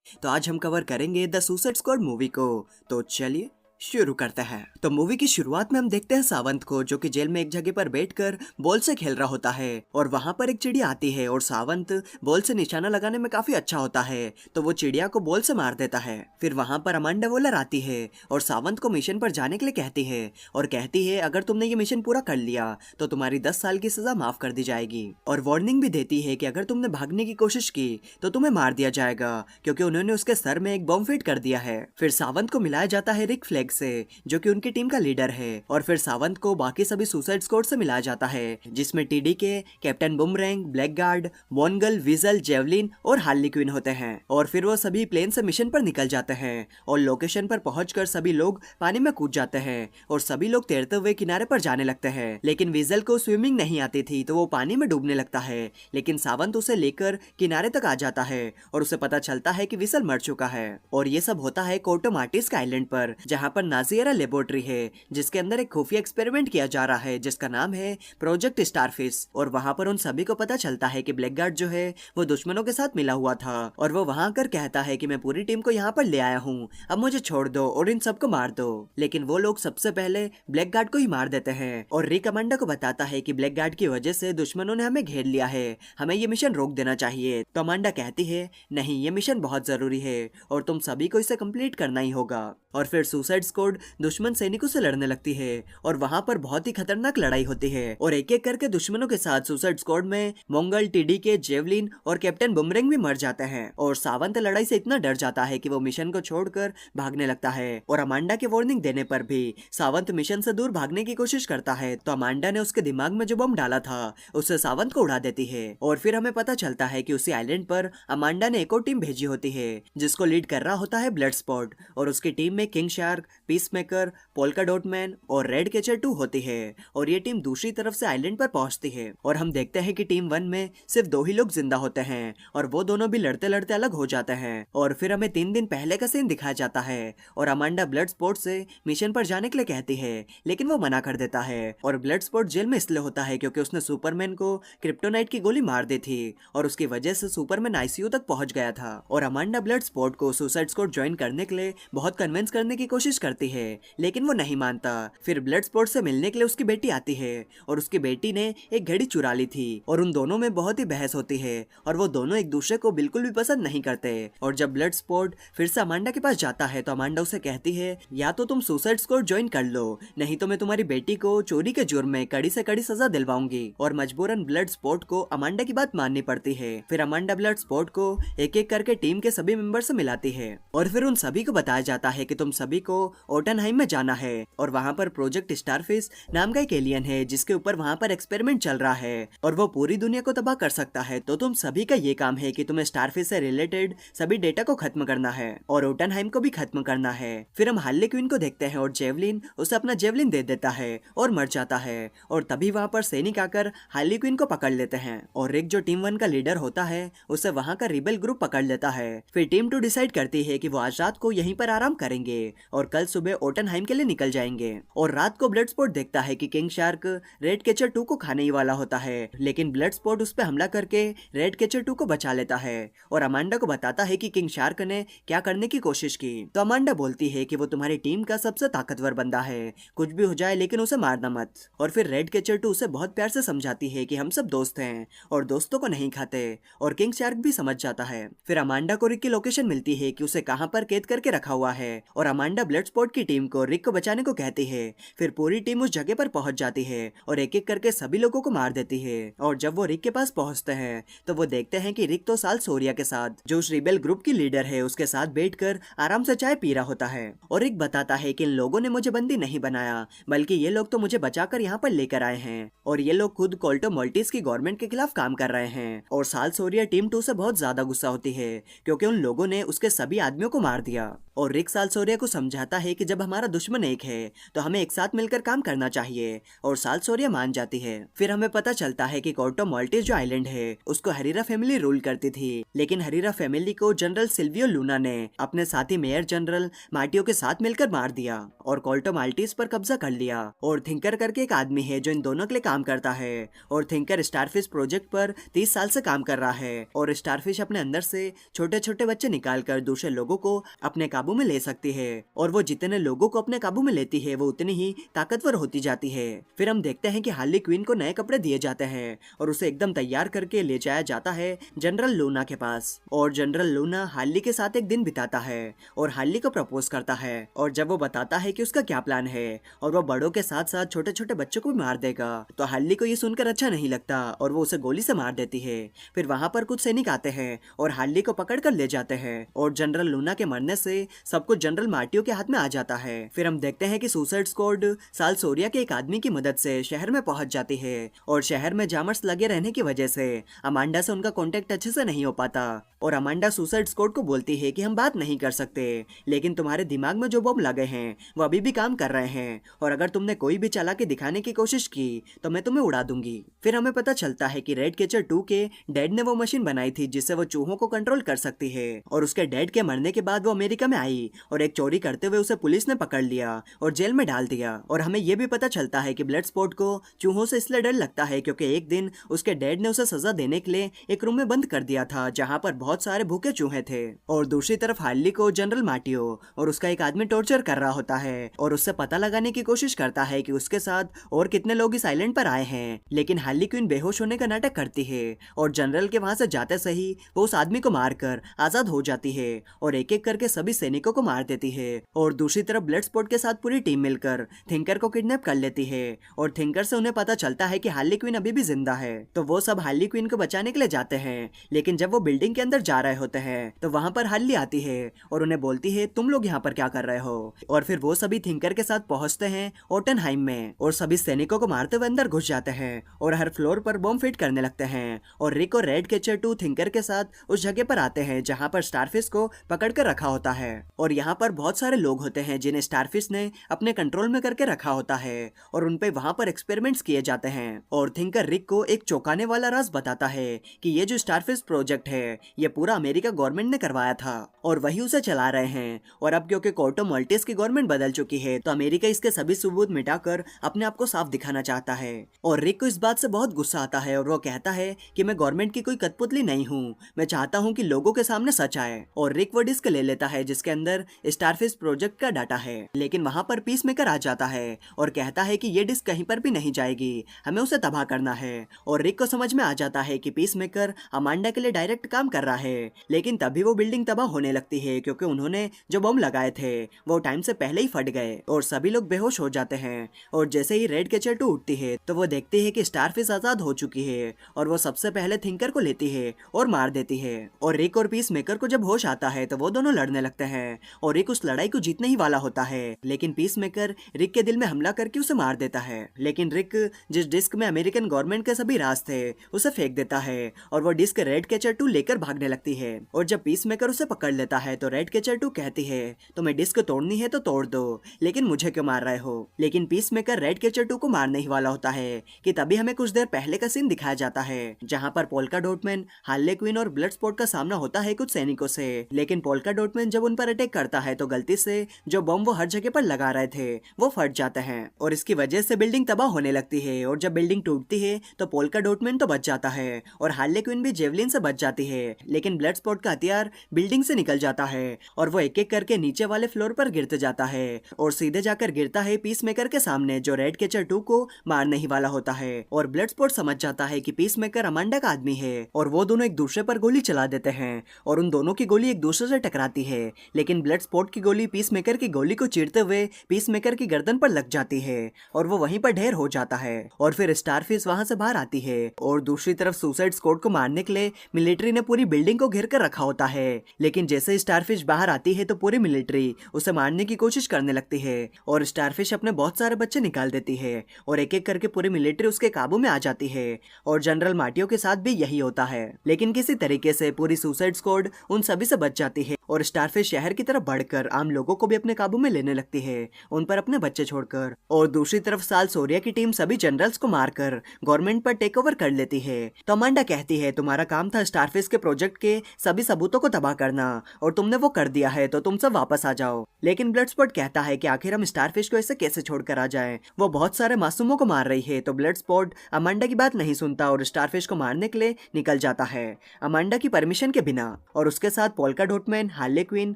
तो आज हम कवर करेंगे द सुसाइड स्क्वाड मूवी को। तो चलिए शुरू करते हैं। तो मूवी की शुरुआत में हम देखते हैं सावंत को, जो कि जेल में एक जगह पर बैठकर बॉल से खेल रहा होता है और वहां पर एक चिड़िया आती है और सावंत बॉल से निशाना लगाने में काफी अच्छा होता है, तो वो चिड़िया को बॉल से मार देता है। फिर वहां पर अमांडा वॉलर आती है और सावंत को मिशन पर जाने के लिए कहती है और कहती है अगर तुमने ये मिशन पूरा कर लिया तो तुम्हारी 10 साल की सजा माफ कर दी जाएगी, और वार्निंग भी देती है कि अगर तुमने भागने की कोशिश की तो तुम्हें मार दिया जाएगा, क्योंकि उन्होंने उसके सर में एक बम फिट कर दिया है। फिर सावंत को मिलाया जाता है रिक फ्लैग से, जो कि उनकी टीम का लीडर है, और फिर सावंत को बाकी सभी सुसाइड स्क्वाड से मिलाया जाता है, जिसमें TDK Captain Boomerang, Black Guard, Mongal, Weasel, Javelin और हार्ली क्विन होते हैं। और फिर वो सभी प्लेन से मिशन पर निकल जाते हैं और लोकेशन पर पहुंचकर सभी लोग पानी में कूद जाते हैं और सभी लोग तैरते हुए किनारे पर जाने लगते हैं। लेकिन विजल को स्विमिंग नहीं आती थी, तो वो पानी में डूबने लगता है, लेकिन सावंत उसे लेकर किनारे तक आ जाता है और उसे पता चलता है कि विजल मर चुका है। और ये सब होता है कोर्टो मार्टिस का आइलैंड पर, जहाँ पर नाजियरा लेबोरेटरी है, जिसके अंदर एक खुफिया एक्सपेरिमेंट किया जा रहा है जिसका नाम है प्रोजेक्ट स्टारफिश। और वहाँ पर उन सभी को पता चलता है कि ब्लैक गार्ड जो है वो दुश्मनों के साथ मिला हुआ था, और वो वहाँ आकर कहता है कि मैं पूरी टीम को यहाँ पर ले आया हूँ, अब मुझे छोड़ दो और इन सबको मार दो। लेकिन वो लोग सबसे पहले ब्लैक गार्ड को ही मार देते हैं और रिक अमांडा को बताता है कि ब्लैक गार्ड की वजह से दुश्मनों ने हमें घेर लिया है, हमें ये मिशन रोक देना चाहिए। तो अमांडा कहती है नहीं, ये मिशन बहुत जरूरी है और तुम सभी को इसे कंप्लीट करना ही होगा। और फिर सुसाइड स्क्वाड दुश्मन सैनिकों से लड़ने लगती है और वहाँ पर बहुत ही खतरनाक लड़ाई होती है, और एक एक करके दुश्मनों के साथ सुसाइड स्क्वाड में मोंगल, टीडी के, जेवलिन और कैप्टन बुमरेंग भी मर जाते हैं। और सावंत लड़ाई से इतना डर जाता है कि वो मिशन को छोड़कर भागने लगता है, और अमांडा के वार्निंग देने पर भी सावंत मिशन से दूर भागने की कोशिश करता है, तो अमांडा ने उसके दिमाग में जो बम डाला था उससे सावंत को उड़ा देती है। और फिर हमें पता चलता है कि उसी आइलैंड पर अमांडा ने एक और टीम भेजी होती है जिसको लीड कर रहा होता है ब्लड स्पॉट, और उसकी टीम में king shark, peace maker, polka Dot man और रेड कैचर 2 होती है। और ये टीम दूसरी तरफ से आइलैंड पर पहुंचती है और हम देखते हैं कि टीम 1 में सिर्फ 2 ही लोग जिंदा होते हैं और वो दोनों भी लड़ते लड़ते अलग हो जाते हैं। और फिर हमें 3 दिन पहले का सीन दिखाया जाता है और अमांडा ब्लड स्पॉट से मिशन पर जाने के लिए कहती है, लेकिन वो मना कर देता है। और ब्लड स्पॉट जेल में इसलिए होता है क्योंकि उसने सुपरमैन को क्रिप्टोनाइट की गोली मार दी थी और उसकी वजह से सुपरमैन आईसीयू तक पहुंच गया था। और अमांडा ब्लड स्पॉट को सुसाइड स्क्वाड ज्वाइन करने के लिए बहुत कन्विंस करने की कोशिश करती है, लेकिन वो नहीं मानता। फिर ब्लड स्पॉट से मिलने के लिए उसकी बेटी आती है और उसकी बेटी ने एक घड़ी चुरा ली थी और उन दोनों में बहुत ही बहस होती है और वो दोनों एक दूसरे को बिल्कुल भी पसंद नहीं करते। और जब ब्लड स्पॉट फिर से अमांडा के पास जाता है तो अमांडा उसे कहती है या तो तुम सुसाइड स्क्वाड ज्वाइन कर लो, नहीं तो मैं तुम्हारी बेटी को चोरी के जुर्म में कड़ी से कड़ी सजा दिलवाऊंगी। और मजबूरन ब्लड स्पॉट को अमांडा की बात माननी पड़ती है। फिर अमांडा ब्लड स्पॉट को एक एक करके टीम के सभी मेंबर से मिलाती है और फिर उन सभी को बताया जाता है कि तुम सभी को ओटनहाइम में जाना है और वहाँ पर प्रोजेक्ट स्टारफिश नाम का एक एलियन है जिसके ऊपर वहाँ पर एक्सपेरिमेंट चल रहा है और वो पूरी दुनिया को तबाह कर सकता है। तो तुम सभी का ये काम है कि तुम्हें स्टारफिश से रिलेटेड सभी डेटा को खत्म करना है और ओटनहाइम को भी खत्म करना है। फिर हम हार्ली क्विन को देखते हैं और जेवलिन उसे अपना जेवलिन दे देता है और मर जाता है, और तभी वहाँ पर सैनिक आकर हार्ली क्विन को पकड़ लेते हैं और रिक जो टीम 1 का लीडर होता है उसे वहाँ का रिबेल ग्रुप पकड़ लेता है। फिर टीम 2 डिसाइड करती है कि वो आज रात को यहीं पर आराम करेंगे और कल सुबह ओटनहाइम के लिए निकल जाएंगे। और रात को ब्लड स्पॉट देखता है कि किंग शार्क रेड कैचर 2 को खाने ही वाला होता है, लेकिन ब्लड स्पॉट उस पर हमला करके रेड कैचर 2 को बचा लेता है और अमांडा को बताता है कि किंग शार्क ने क्या करने की कोशिश की। तो अमांडा बोलती है कि वो तुम्हारी टीम का सबसे ताकतवर बंदा है, कुछ भी हो जाए लेकिन उसे मारना मत। और फिर रेड कैचर 2 उसे बहुत प्यार से समझाती है कि हम सब दोस्त हैं और दोस्तों को नहीं खाते, और किंग शार्क भी समझ जाता है। फिर अमांडा को रिक की लोकेशन मिलती है कि उसे कहाँ पर कैद करके रखा हुआ है और अमांडा ब्लड स्पॉट की टीम को रिक को बचाने को कहती है। फिर पूरी टीम उस जगह पर पहुंच जाती है और एक एक करके सभी लोगों को मार देती है। और जब वो रिक के पास पहुंचते हैं तो वो देखते हैं कि रिक तो साल सोरिया के साथ, जो उस रिबेल ग्रुप की लीडर है, उसके साथ बैठकर आराम से चाय पी रहा होता है। और रिक बताता है कि इन लोगों ने मुझे बंदी नहीं बनाया, बल्कि ये लोग तो मुझे बचाकर यहाँ पर लेकर आए हैं और ये लोग खुद कोल्टो माल्टीज की गवर्नमेंट के खिलाफ काम कर रहे हैं। और साल सोरिया टीम 2 से बहुत ज्यादा गुस्सा होती है क्योंकि उन लोगों ने उसके सभी आदमियों को मार दिया। और रिक साल सोरिया को समझाता है कि जब हमारा दुश्मन एक है तो हमें एक साथ मिलकर काम करना चाहिए, और साल सोरिया मान जाती है। फिर हमें पता चलता है कि कोर्टो माल्टेज जो आइलैंड है उसको हरीरा फैमिली रूल करती थी, लेकिन हरीरा फैमिली को जनरल सिल्वियो लूना ने अपने साथी मेयर जनरल मार्टियो के साथ मिलकर मार दिया और कोर्टो माल्टेज पर कब्जा कर लिया। और थिंकर करके एक आदमी है जो इन दोनों के लिए काम करता है, और थिंकर स्टारफिश प्रोजेक्ट पर 30 साल से काम कर रहा है, और स्टारफिश अपने अंदर से छोटे छोटे बच्चे निकालकर दूसरे लोगों को अपने काबू में ले सकती है, और वो जितने लोगों को अपने काबू में लेती है वो उतनी ही ताकतवर होती जाती है। फिर हम देखते हैं कि हार्ली क्वीन को नए कपड़े दिए जाते हैं और उसे एकदम तैयार करके ले जाया जाता है जनरल लूना के पास, और जनरल लूना हार्ली के साथ एक दिन बिताता है और हार्ली को प्रपोज करता है। और जब वो बताता है कि उसका क्या प्लान है और वो बड़ों के साथ साथ छोटे छोटे बच्चों को भी मार देगा, तो हार्ली को ये सुनकर अच्छा नहीं लगता और वो उसे गोली से मार देती है। फिर वहाँ पर कुछ सैनिक आते हैं और हार्ली को पकड़ कर ले जाते हैं, और जनरल लूना के मरने से सब कुछ जनरल मार्टियो के हाथ में आ जाता है। फिर हम देखते हैं कि सुसाइड स्क्वाड साल सोरिया के एक आदमी की मदद से शहर में पहुंच जाती है, और शहर में जामर्स लगे रहने की वजह से अमांडा से उनका कांटेक्ट अच्छे से नहीं हो पाता, और अमांडा सुसाइड स्क्वाड को बोलती है कि हम बात नहीं कर सकते, लेकिन तुम्हारे दिमाग में जो बम लगे हैं वो अभी भी काम कर रहे हैं, और अगर तुमने कोई भी चालाकी दिखाने की कोशिश की तो मैं तुम्हें उड़ा दूंगी। फिर हमें पता चलता है कि रेड कैचर 2 के डैड ने वो मशीन बनाई थी जिससे वो चूहों को कंट्रोल कर सकती है, और उसके डैड के मरने के बाद वो अमेरिका में आई और एक चोरी करते हुए उसे पुलिस ने पकड़ लिया और जेल में डाल दिया। और हमें ये भी पता चलता है कि ब्लड स्पॉट को चूहों से इसलिए डर लगता है क्योंकि एक दिन उसके डैड ने उसे सजा देने के लिए एक रूम में बंद कर दिया था जहाँ पर बहुत सारे भूखे चूहे थे। और दूसरी तरफ हार्ली को जनरल मार्टियो और उसका एक आदमी टॉर्चर कर रहा होता है और उससे पता लगाने की कोशिश करता है कि उसके साथ और कितने लोग इस आइलैंड पर आए हैं, लेकिन हार्ली क्वीन बेहोश होने का नाटक करती है और जनरल के वहां से जाते सही वो उस आदमी को मारकर आजाद हो जाती है और एक एक करके सभी सैनिकों को मार देती है। और दूसरी तरफ ब्लड स्पॉट के साथ पूरी टीम मिलकर थिंकर को किडनैप कर लेती है, और थिंकर से उन्हें पता चलता है कि हार्ली क्वीन अभी भी जिंदा है, तो वो सब हार्ली क्वीन को बचाने के लिए जाते हैं। लेकिन जब वो बिल्डिंग के अंदर जा रहे होते हैं तो वहाँ पर हार्ली आती है और उन्हें बोलती है तुम लोग यहाँ पर क्या कर रहे हो, और फिर वो सभी थिंकर के साथ पहुंचते हैं ओटनहाइम में और सभी सैनिकों को मारते हुए अंदर घुस जाते हैं और हर फ्लोर पर बम फिट करने लगते हैं। और रिक और रेड कैचर 2 थिंकर के साथ उस जगह पर आते हैं जहाँ पर स्टारफिश को पकड़ कर रखा होता है, और यहाँ पर बहुत सारे लोग होते हैं जिन्हें स्टारफिश ने अपने कंट्रोल में करके रखा होता है और उनपे वहाँ पर एक्सपेरिमेंट्स किए जाते हैं। और थिंकर रिक को एक चौंकाने वाला राज बताता है कि ये जो स्टारफिश प्रोजेक्ट है ये पूरा अमेरिका गवर्नमेंट ने करवाया था और वही उसे चला रहे हैं, और अब क्योंकि कोर्टो माल्टेज की गवर्नमेंट बदल चुकी है तो अमेरिका इसके सभी सबूत मिटाकर अपने आप को साफ दिखाना चाहता है। और रिक को इस बात से बहुत गुस्सा आता है और वो कहता है कि मैं गवर्नमेंट की कोई कठपुतली नहीं हूँ, मैं चाहता हूँ कि लोगों के सामने सच आए। और रिक वो डिस्क ले लेता है जिसके अंदर स्टारफिश प्रोजेक्ट का डाटा है, लेकिन वहाँ पर पीस मेकर आ जाता है और कहता है कि ये डिस्क कहीं पर भी नहीं जाएगी, हमें उसे तबाह करना है। और रिक को समझ में आ जाता है कि पीस मेकर अमांडा के लिए डायरेक्ट काम कर रहा है, लेकिन तभी वो बिल्डिंग तबाह होने लगती है क्योंकि उन्होंने जो बम लगाए थे वो टाइम से पहले ही फट गए और सभी लोग बेहोश हो जाते हैं। और जैसे ही रेड कैचर 2 उठती है तो वो देखती है कि स्टारफिश आजाद हो चुकी है और वो सबसे पहले थिंकर को लेती है और मार देती है। और रिक और पीस मेकर को जब होश आता है तो वो दोनों लड़ने लगते हैं और रिक उस लड़ाई को जीतने ही वाला होता है, लेकिन पीस मेकर रिक के दिल में हमला करके उसे मार देता है। लेकिन रिक जिस डिस्क में अमेरिकन गवर्नमेंट के सभी राज थे उसे फेंक देता है और वो डिस्क रेड कैचर 2 लेकर भागने लगती है। और जब पीस मेकर उसे पकड़ लेता है तो रेड कैचर 2 कहती है तुम्हें डिस्क तोड़नी है तो तोड़ दो, लेकिन मुझे क्यों मार रहे हो। लेकिन पीस मेकर रेड कैचर 2 को मारने ही वाला होता है कि तभी हमें कुछ देर पहले का सीन दिखाया जाता है जहाँ पर पोल्का डॉटमैन, हार्ले क्वीन और ब्लड स्पॉट का सामना होता है कुछ सैनिकों से। लेकिन पोल्का डॉटमैन जब उन पर अटैक करता है तो गलती से जो बम वो हर जगह पर लगा रहे थे वो फट जाते हैं और इसकी वजह से बिल्डिंग तबाह होने लगती है। और जब बिल्डिंग टूटती है तो पोल्का डॉटमैन तो बच जाता है और हार्ले क्वीन भी जेवलिन से बच जाती है, लेकिन ब्लड स्पॉट का हथियार बिल्डिंग से निकल जाता है और वो एक एक करके नीचे वाले फ्लोर पर गिरते जाता है और सीधे जाकर गिरता है पीस मेकर के सामने जो रेड कैचर 2 को मारने ही वाला होता है। और ब्लड स्पॉट समझ जाता है कि पीस मेकर अमांडा का आदमी है और वो दोनों एक दूसरे पर गोली चला देते हैं और उन दोनों की गोली एक दूसरे से टकराती है, लेकिन ब्लड स्पॉट की गोली पीस मेकर की गोली को चीरते हुए पीस मेकर की गर्दन पर लग जाती है और वो वहीं पर ढेर हो जाता है। और फिर स्टारफिश वहां से बाहर आती है और दूसरी तरफ सुसाइड स्क्वाड को मारने के लिए मिलिट्री ने पूरी बिल्डिंग को घेर कर रखा होता है, लेकिन जैसे ही स्टारफिश बाहर आती है तो पूरी मिलिट्री उसे मारने की कोशिश करने लगती है और स्टारफिश अपने बहुत सारे बच्चे निकाल देती है और एक एक करके पूरी मिलिट्री उसके काबू में आ जाती है। और जनरल मार्टियो के साथ भी यही होता है, लेकिन किसी तरीके से पूरी सुसाइड स्क्वाड उन सभी से बच जाती है और स्टारफिश शहर की तरफ बढ़कर आम लोगों को भी अपने काबू में लेने लगती है, उन पर अपने बच्चे छोड़कर। और दूसरी तरफ साल सोरिया की टीम सभी जनरल्स को मारकर गवर्नमेंट पर टेक ओवर कर लेती है। तो अमांडा कहती है तुम्हारा काम था स्टारफिश के प्रोजेक्ट के सभी सबूतों को तबाह करना, और तुमने वो कर दिया है, तो तुम सब वापस आ जाओ। लेकिन ब्लडस्पॉट कहता है कि आखिर हम स्टारफिश को ऐसे कैसे छोड़कर आ जाएं? वो बहुत सारे मासूमों को मार रही है। तो ब्लडस्पॉट अमांडा की बात नहीं सुनता और स्टारफिश को मारने के लिए निकल जाता है, अमांडा की परमिशन के बिना। और उसके साथ Polka Dot Man, Harley Quinn,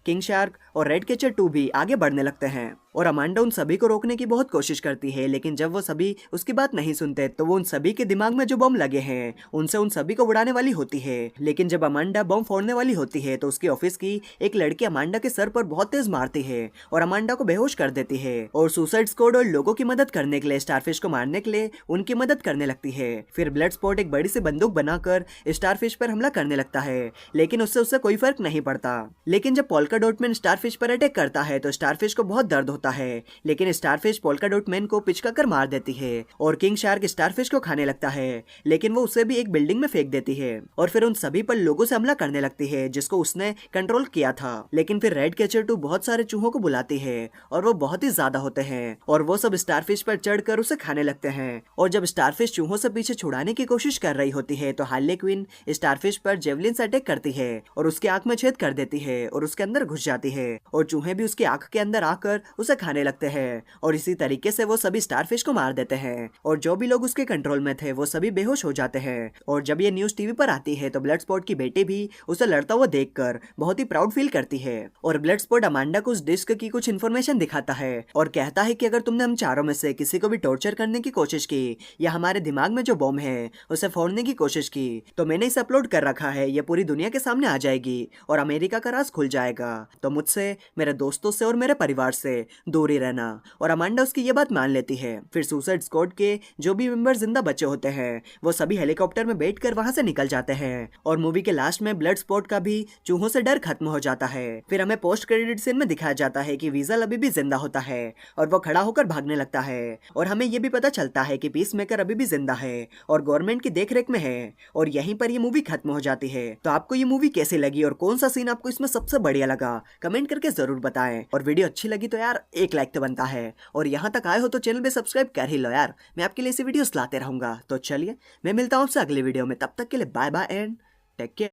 King Shark और रेड कैचर 2 भी आगे बढ़ने लगते हैं। और अमांडा उन सभी को रोकने की बहुत कोशिश करती है, लेकिन जब वो सभी उसकी बात नहीं सुनते तो वो उन सभी के दिमाग में जो बम लगे हैं उनसे उन सभी को उड़ाने वाली होती है। लेकिन जब अमांडा बम फोड़ने वाली होती है तो उसके ऑफिस की एक लड़की अमांडा के सर पर बहुत तेज मारती है और अमांडा को बेहोश कर देती है। और सुसाइड स्क्वाड और लोगों की मदद करने के लिए स्टारफिश को मारने के लिए उनकी मदद करने लगती है। फिर ब्लडस्पॉट एक बड़ी सी बंदूक बनाकर स्टारफिश पर हमला करने लगता है, लेकिन उससे कोई फर्क नहीं पड़ता। लेकिन जब पोल्का डॉट मैन स्टारफिश पर अटैक करता है तो स्टारफिश को बहुत दर्द होता है, लेकिन स्टारफिश पोल्का डॉट मैन को पिचका कर मार देती है। और किंग शार्क स्टारफिश को खाने लगता है, लेकिन वो उसे भी एक बिल्डिंग में फेंक देती है और फिर उन सभी पर लोगों से हमला करने लगती है जिसको उसने कंट्रोल किया था। लेकिन फिर रेड कैचर 2 बहुत सारे चूहों को बुलाती है और वो बहुत ही ज्यादा होते हैं और वो सब स्टारफिश पर चढ़कर उसे खाने लगते हैं। और जब स्टारफिश चूहों से पीछे छुड़ाने की कोशिश कर रही होती है तो हार्ले क्विन स्टारफिश पर जेवलिन से अटैक करती है और उसकी आंख में छेद कर देती है और उसके अंदर घुस जाती है और चूहे भी उसकी आंख के अंदर आकर उसे खाने लगते हैं। और इसी तरीके से वो सभी स्टारफिश को मार देते हैं और जो भी लोग उसके कंट्रोल में थे वो सभी बेहोश हो जाते हैं। और जब ये न्यूज टीवी पर आती है तो ब्लडस्पॉट की बेटी भी उसे लड़ता हुआ देखकर बहुत ही प्राउड फील करती है। और ब्लडस्पॉट अमांडा को उस डिस्क की कुछ इन्फॉर्मेशन दिखाता है और कहता है कि अगर तुमने हम चारों में से किसी को भी टॉर्चर करने की कोशिश की या हमारे दिमाग में जो बॉम्ब है उसे फोड़ने की कोशिश की तो मैंने इसे अपलोड कर रखा है, ये पूरी दुनिया के सामने आ जाएगी और अमेरिका का राज खुल जाएगा। तो मुझसे, मेरे दोस्तों से और मेरे परिवार से दूर ही रहना। और अमांडा उसकी ये बात मान लेती है। फिर सुसाइड स्क्वाड के जो भी मेंबर जिंदा बचे होते हैं वो सभी हेलीकॉप्टर में बैठकर वहां से निकल जाते हैं। और मूवी के लास्ट में ब्लडस्पॉट का भी चूहों से डर खत्म हो जाता है। फिर हमें पोस्ट क्रेडिट सीन में दिखाया जाता है कि वीजल अभी भी जिंदा होता है और वो खड़ा होकर भागने लगता है। और हमें ये भी पता चलता है कि पीसमेकर अभी भी जिंदा है और गवर्नमेंट की देखरेख में है। और यहीं पर ये मूवी खत्म हो जाती है। तो आपको ये मूवी कैसी लगी और कौन सा सीन आपको इसमें सबसे बढ़िया लगा, कमेंट करके जरूर बताएं। और वीडियो अच्छी लगी तो यार एक लाइक तो बनता है, और यहाँ तक आए हो तो चैनल पे सब्सक्राइब कर ही लो यार। मैं आपके लिए ऐसी वीडियोस लाते रहूंगा। तो चलिए मैं मिलता हूँ आपसे अगले वीडियो में, तब तक के लिए bye bye and take care.